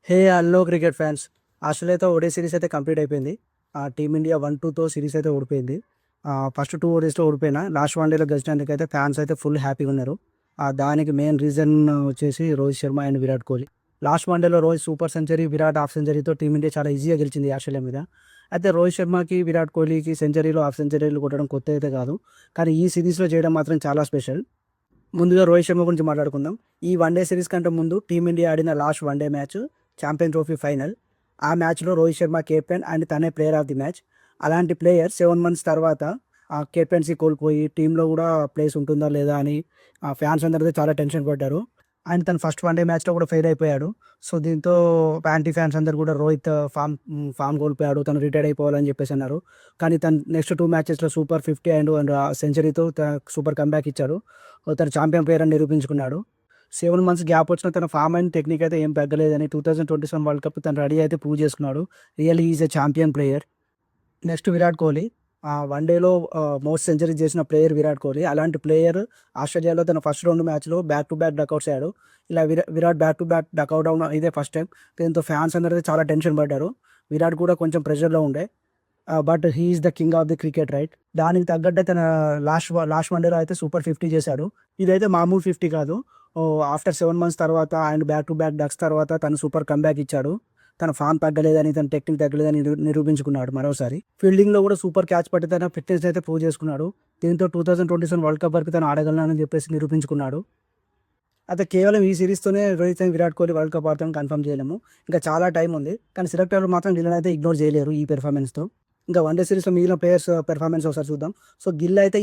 Hello cricket fans. ఆస్ట్రేలియాతో ఓడే series అయితే complete అయిపోయింది. టీమిండియా 1-2తో సిరీస్ అయితే ఓడిపోయింది. ఫస్ట్ 2 ఓడీస్‌లో ఓడిపోయినా లాస్ట్ వన్‌డేలో గెలిచినందుకైతే ఫ్యాన్స్ అయితే ఫుల్ హ్యాపీగా ఉన్నారు. దానికి మెయిన్ రీజన్ వచ్చేసి రోహిత్ శర్మ అండ్ విరాట్ కోహ్లీ. లాస్ట్ వన్‌డేలో Rohit super century, Virat half సెంచరీతో టీమిండియా చాలా ఈజీగా గెలిచింది ఆస్ట్రేలియా మీద. అయితే రోహిత్ శర్మకి, విరాట్ కోహ్లీకి సెంచరీలు, హాఫ్ సెంచరీలు కొట్టడం కొత్త అయితే కాదు. కానీ ఈ సిరీస్‌లో చేయడం మాత్రం చాలా స్పెషల్. ముందుగా రోహిత్ శర్మ గురించి మాట్లాడుకుందాం. ఈ వన్‌డే సిరీస్ కంటే ముందు టీమిండియా ఆడిన last one day match champion trophy final. ఆ మ్యాచ్‌లో రోహిత్ శర్మ కెప్టెన్ అండ్ తనే ప్లేయర్ ఆఫ్ ది మ్యాచ్. అలాంటి ప్లేయర్ 7 మంత్స్ తర్వాత కెప్టెన్సీ కోల్పోయి టీమ్‌లో కూడా ప్లేస్ ఉంటుందా లేదా అని ఫ్యాన్స్ అందరైతే చాలా టెన్షన్ పడ్డారు. అండ్ తను ఫస్ట్ వన్‌డే మ్యాచ్‌లో కూడా ఫెయిల్ అయిపోయాడు. సో, దీంతో యాంటీ ఫ్యాన్స్ అందరూ కూడా రోహిత్ ఫామ్ కోల్పోయాడు. తను రిటైర్ అయిపోవాలని చెప్పేసి అన్నారు. కానీ తను నెక్స్ట్ 2 మ్యాచెస్‌లో సూపర్ 50 అండ్ సెంచరీతో సూపర్ కమ్‌బ్యాక్ ఇచ్చాడు. తను ఛాంపియన్ ప్లేయర్ అని నిరూపించుకున్నాడు. 7 మంత్స్ గ్యాప్ వచ్చిన తన ఫామ్ అండ్ టెక్నిక్ అయితే ఏం తగ్గలేదని 2027 వరల్డ్ కప్ తను రెడీ అయితే ప్రూవ్ చేసుకున్నాడు. Really is a champion player. Next Virat Kohli. వన్‌డేలో మోస్ట్ సెంచరీస్ చేసిన ప్లేయర్ విరాట్ కోహ్లీ. అలాంటి ప్లేయర్ ఆస్ట్రేలియాలో తన ఫస్ట్ 2 మ్యాచ్‌లో బ్యాక్ టు బ్యాక్ డకౌట్స్ అయ్యాడు. ఇలా Virat back to back duck out అవ్వడం ఇదే ఫస్ట్ టైం. దీంతో ఫ్యాన్స్ అందరైతే చాలా టెన్షన్ పడ్డారు. విరాట్ కూడా కొంచెం ప్రెషర్‌లో ఉండే. But he is the king of the cricket right. దానికి తగ్గట్టే తన లాస్ట్ వన్‌డేలో అయితే సూపర్ 50 చేశాడు. ఇదైతే మామూలు 50 కాదు. ఆఫ్టర్ 7 మంత్స్ తర్వాత and back to back ducks తర్వాత తను సూపర్ కమ్‌బ్యాక్ ఇచ్చాడు. తన ఫామ్ తగ్గలేదని, తన టెక్నిక్ తగ్గలేదని నిరూపించుకున్నాడు మరోసారి. ఫీల్డింగ్‌లో కూడా సూపర్ క్యాచ్ పట్టి తన ఫిట్‌నెస్ అయితే ప్రూవ్ చేసుకున్నాడు. దీంతో 2027 వరల్డ్ కప్ వరకు తను ఆడగలనని చెప్పేసి నిరూపించుకున్నాడు. అయితే కేవలం ఈ సిరీస్‌తోనే Rohit and Virat Kohli world cup ఆడతారని కన్ఫర్మ్ చేయలేము. ఇంకా చాలా టైం ఉంది. కానీ సెలెక్టర్లు మాత్రం వీళ్ళనైతే ఇగ్నోర్ చేయలేరు ఈ పెర్ఫార్మెన్స్‌తో. ఇంకా వన్‌డే సిరీస్‌లో మిగిలిన ప్లేయర్స్ పెర్ఫార్మెన్స్ ఒకసారి చూద్దాం. సో, గిల్ అయితే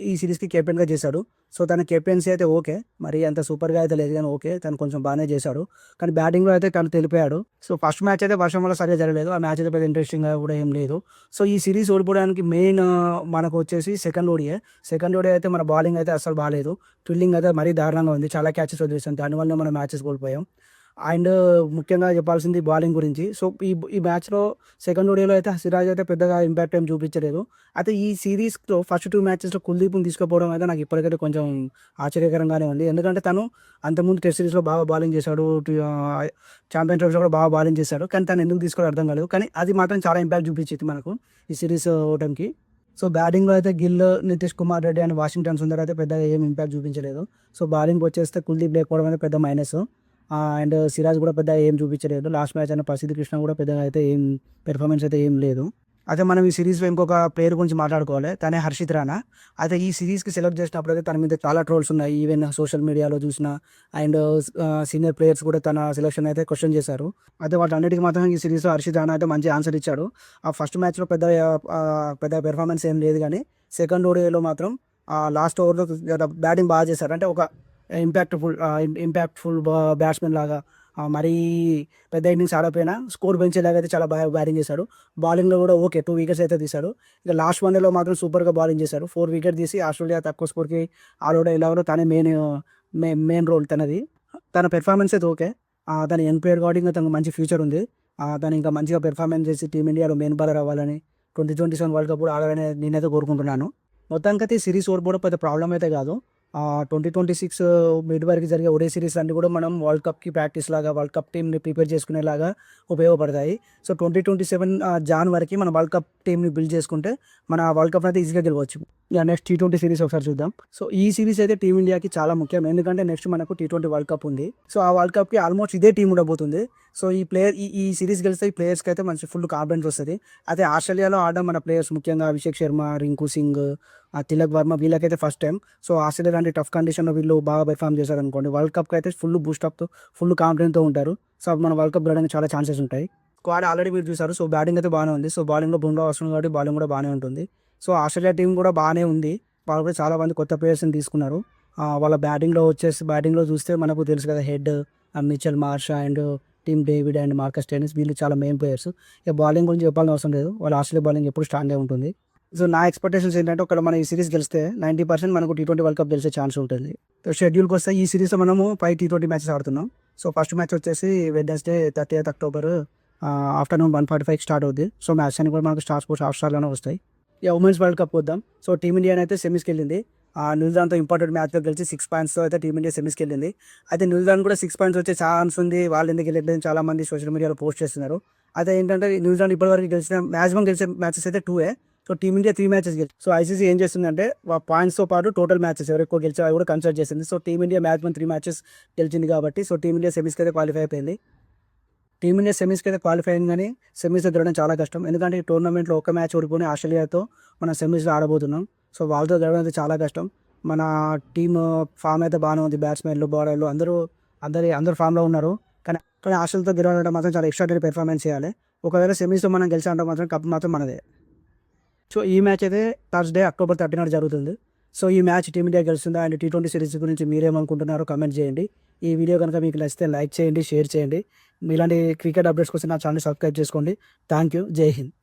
ఈ సిరీస్‌కి కెప్టెన్‌గా చేశాడు. సో, తన కెప్టెన్సీ అయితే ఓకే. మరి అంత సూపర్‌గా అయితే లేదు గానీ ఓకే. తను కొంచెం బానే చేశాడు. కానీ బ్యాటింగ్‌లో అయితే తను తెలిపాడు. సో, ఫస్ట్ మ్యాచ్ అయితే వర్షం వల్ల సరిగ్గా జరగలేదు. ఆ మ్యాచ్ అయితే పెద్ద ఇంట్రెస్టింగ్‌గా కూడా ఏం లేదు. సో, ఈ సిరీస్ ఓడిపోవడానికి మెయిన్ మనకొచ్చేసి సెకండ్ ఓడియే. సెకండ్ ఓడిఐ అయితే మన బౌలింగ్ అయితే అస్సలు బాలేదు. ఫీల్డింగ్ అయితే మరీ దారుణంగా ఉంది. చాలా క్యాచెస్ వదిలేసాం. దానివల్ల మనం మ్యాచెస్ కోల్పోయాం. అండ్ ముఖ్యంగా చెప్పాల్సింది బౌలింగ్ గురించి. సో, ఈ మ్యాచ్‌లో సెకండ్ ఓడిఐలో అయితే సిరాజ్ అయితే పెద్దగా ఇంపాక్ట్ ఏం చూపించలేదు. అయితే ఈ సిరీస్‌లో ఫస్ట్ 2 మ్యాచెస్‌లో కుల్దీప్‌ని తీసుకుపోవడం అయితే నాకు ఇప్పటికైతే కొంచెం ఆశ్చర్యకరంగానే ఉంది. ఎందుకంటే తను అంతకుముందు టెస్ట్ సిరీస్‌లో బాగా బౌలింగ్ చేశాడు. ఛాంపియన్ ట్రోఫీలో కూడా బాగా బౌలింగ్ చేశాడు. కానీ తను ఎందుకు తీసుకోవాలో అర్థం కాలేదు. కానీ అది మాత్రం చాలా ఇంపాక్ట్ చూపించింది మనకు ఈ సిరీస్ ఓటమికి. సో, బ్యాటింగ్‌లో అయితే గిల్, నితీష్ కుమార్ రెడ్డి అండ్ వాషింగ్టన్ సుందర్ అయితే పెద్దగా ఏం ఇంపాక్ట్ చూపించలేదు. సో, బౌలింగ్‌కి వచ్చేస్తే కుల్దీప్ లేకపోవడం అయితే పెద్ద మైనస్. అండ్ సిరాజ్ కూడా పెద్దగా ఏం చూపించలేదు. లాస్ట్ మ్యాచ్ అయిన ప్రసిద్ధ్ కృష్ణ కూడా పెద్దగా అయితే ఏం పెర్ఫార్మెన్స్ అయితే ఏం లేదు. అయితే మనం ఈ సిరీస్‌లో ఇంకొక ప్లేయర్ గురించి మాట్లాడుకోవాలి. తనే హర్షిత్ రాణా. అయితే ఈ సిరీస్‌కి సెలెక్ట్ చేసినప్పుడైతే తన మీద చాలా ట్రోల్స్ ఉన్నాయి. ఈవెన్ సోషల్ మీడియాలో చూసినా అండ్ సీనియర్ ప్లేయర్స్ కూడా తన సెలక్షన్ అయితే క్వెషన్ చేశారు. అయితే వాటన్నిటికి మాత్రం ఈ సిరీస్‌లో హర్షిత్ రాణా అయితే మంచి ఆన్సర్ ఇచ్చాడు. ఆ ఫస్ట్ మ్యాచ్‌లో పెద్ద పెర్ఫార్మెన్స్ ఏం లేదు గానీ సెకండ్ ఓడిఐలో మాత్రం లాస్ట్ ఓవర్‌లో బ్యాటింగ్ బాగా చేశారు. అంటే ఒక ఇంపాక్ట్‌ఫుల్ బ్యాట్స్‌మెన్ లాగా మరీ పెద్ద ఇన్నింగ్స్ ఆడకపోయినా స్కోర్ పెంచేలాగా అయితే చాలా బాగా బ్యాటింగ్ చేశాడు. బౌలింగ్‌లో కూడా ఓకే. 2 వికెట్స్ అయితే తీశాడు. ఇక లాస్ట్ వన్‌డేలో మాత్రం సూపర్‌గా బౌలింగ్ చేశాడు. 4 వికెట్ తీసి ఆస్ట్రేలియా తక్కువ స్కోర్‌కి ఆల్ ఔట్ ఎలాగో తనే మెయిన్ రోల్ తనది. తన పెర్ఫార్మెన్స్ అయితే ఓకే. తను యంగ్ ప్లేయర్ కాబట్టి ఇంకా తనకు మంచి ఫ్యూచర్ ఉంది. తను ఇంకా మంచిగా పెర్ఫార్మెన్స్ చేసి టీమిండియాలో మెయిన్ బౌలర్ అవ్వాలని, 2027 వరల్డ్ కప్ కూడా ఆడాలని నేనైతే కోరుకుంటున్నాను. మొత్తానికైతే ఈ సిరీస్ ఓడిపోవడం పెద్ద ప్రాబ్లమ్ అయితే కాదు. 2026 మిడ్ వరకు జరిగే ఒడే సిరీస్ అన్నీ కూడా మనం వరల్డ్ కప్‌కి ప్రాక్టీస్ లాగా, వరల్డ్ కప్ టీమ్‌ని ప్రిపేర్ చేసుకునేలాగా ఉపయోగపడతాయి. సో, 2027 జాన్ వరకి మన వరల్డ్ కప్ టీమ్‌ని బిల్డ్ చేసుకుంటే మన వరల్డ్ కప్‌ని అయితే ఈజీగా గెలవచ్చు. నెక్స్ట్ టీ20 సిరీస్ ఒకసారి చూద్దాం. సో, ఈ సిరీస్ అయితే టీమిండియాకి చాలా ముఖ్యం. ఎందుకంటే నెక్స్ట్ మనకు టీ20 వరల్డ్ కప్ ఉంది. సో, ఆ వరల్డ్ కప్‌కి ఆల్మోస్ట్ ఇదే టీమ్ ఉండబోతుంది. సో, ఈ సిరీస్ గెలిస్తే ఈ ప్లేయర్స్‌కి అయితే మంచి ఫుల్ కాన్ఫిడెన్స్ వస్తది. అయితే ఆస్ట్రేలియాలో ఆడడం మన ప్లేయర్స్ ముఖ్యంగా అభిషేక్ శర్మ, రింకు సింగ్, తిలక్ వర్మ వీళ్ళకైతే ఫస్ట్ టైం. సో, ఆస్ట్రేలియా లాంటి టఫ్ కండిషన్‌లో వీళ్ళు బాగా పెర్ఫార్మ్ చేశారనుకోండి, వరల్డ్ కప్‌కి అయితే ఫుల్ బూస్టప్‌తో ఫుల్ కాన్ఫిడెంట్‌తో ఉంటారు. సో, అప్పుడు మన వరల్డ్ కప్ గెలవడానికి చాలా ఛాన్సెస్ ఉంటాయి. స్క్వాడ్ ఆల్రెడీ మీరు చూసారు. సో, బ్యాటింగ్ అయితే బానే ఉంది. సో, బౌలింగ్‌లో బుమ్రా వస్తుంది కాబట్టి బౌలింగ్ కూడా బానే ఉంటుంది. సో, ఆస్ట్రేలియా టీమ్ కూడా బానే ఉంది. వాళ్ళు కూడా చాలా మంది కొత్త ప్లేయర్స్‌ని తీసుకున్నారు. వాళ్ళ బ్యాటింగ్‌లో చూస్తే మనకు తెలుసు కదా! Mitchell Marsh and Tim David and Marcus Stoinis వీళ్ళు చాలా మెయిన్ ప్లేయర్స్. ఇక బౌలింగ్ గురించి చెప్పాల్సిన అవసరం లేదు. వాళ్ళ ఆస్ట్రేలియా బౌలింగ్ ఎప్పుడు స్ట్రాంగే ఉంటుంది. సో, నా ఎక్స్‌పెక్టేషన్స్ ఏంటంటే ఒకవేళ మనం ఈ సిరీస్ గెలిస్తే 90% మనకు టీ20 వరల్డ్ కప్ గెలిచే ఛాన్స్ ఉంటుంది. సో, షెడ్యూల్‌కొస్తే ఈ సిరీస్‌లో మనము 5 టీ20 మ్యాచెస్ ఆడుతున్నాం. సో, ఫస్ట్ మ్యాచ్ వచ్చేసి వెడ్నెస్‌డే 30th అక్టోబర్ ఆఫ్టర్‌నూన్ 1:45కి స్టార్ట్ అవుద్ది. సో, మ్యాచ్ అన్ని కూడా మనకు స్టార్ స్పోర్ట్స్ హాట్‌స్టార్‌లోనే వస్తాయి. ఇక ఉమెన్స్ వరల్డ్ కప్ వద్దాం. సో, టీమిండియా అయితే సెమీస్‌కెళ్ళింది. న్యూజిలాండ్తో ఇంపార్టెంట్ మ్యాచ్లో గెలిచి 6 పాయింట్స్తో అయితే టీమిండియా సెమీస్కి వెళ్ళింది. అయితే న్యూజిలాండ్ కూడా 6 పాయింట్స్ వచ్చే ఛాన్స్ ఉంది, వాళ్ళు ఎందుకు వెళ్ళట్లేదు చాలామంది సోషల్ మీడియాలో పోస్ట్ చేస్తున్నారు. అయితే ఏంటంటే న్యూజిలాండ్ ఇప్పటివరకు మ్యాక్సిమం గెలిచే మ్యాచెస్ అయితే 2. సో టీమిండియా 3 మ్యాచెస్ గెలిచి, సో ఐసీసీ ఏం చేస్తుందంటే పాయింట్స్తో పాటు టోటల్ మ్యాచెస్ ఎవరు ఎక్కువ గెలిచారో కూడా కన్సిడర్ చేసింది. సో టీమిండియా మ్యాక్సిమం 3 మ్యాచెస్ గెలిచింది కాబట్టి సో టీమిండియా సెమీస్కి అయితే క్వాలిఫై అయిపోయింది. టీమిండియా సెమీస్కి అయితే క్వాలిఫై అయింది, కానీ సెమీస్లో గెలవడం చాలా కష్టం. ఎందుకంటే ఈ టోర్నమెంట్లో ఒక మ్యాచ్ ఓడిపోయి ఆస్ట్రేలియాతో మనం సెమీస్లో ఆడబోతున్నాం. సో వాళ్ళతో గెలవడం అయితే చాలా కష్టం. మన టీమ్ ఫామ్ అయితే బాగానే ఉంది, బ్యాట్స్మెన్లు బౌలర్లు అందరూ ఫామ్లో ఉన్నారు. కానీ ఆస్ట్రేలియాతో గెలవాలంటే మాత్రం చాలా ఎక్స్ట్రాడనరీ పెర్ఫార్మెన్స్ చేయాలి. ఒకవేళ సెమీస్లో మనం గెలిచామంటే మాత్రం కప్ మాత్రం మనదే. సో ఈ మ్యాచ్ అయితే థర్స్డే October 13 జరుగుతుంది. సో ఈ మ్యాచ్ టీమిండియా గెలుస్తుందా అండ్ T20 సిరీస్ గురించి మీరేమనుకుంటున్నారో కమెంట్ చేయండి. ఈ వీడియో కనుక మీకు నచ్చితే లైక్ చేయండి, షేర్ చేయండి. ఇలాంటి క్రికెట్ అప్డేట్స్ కోసం నా ఛానల్ సబ్స్క్రైబ్ చేసుకోండి. Thank you. జై హింద్.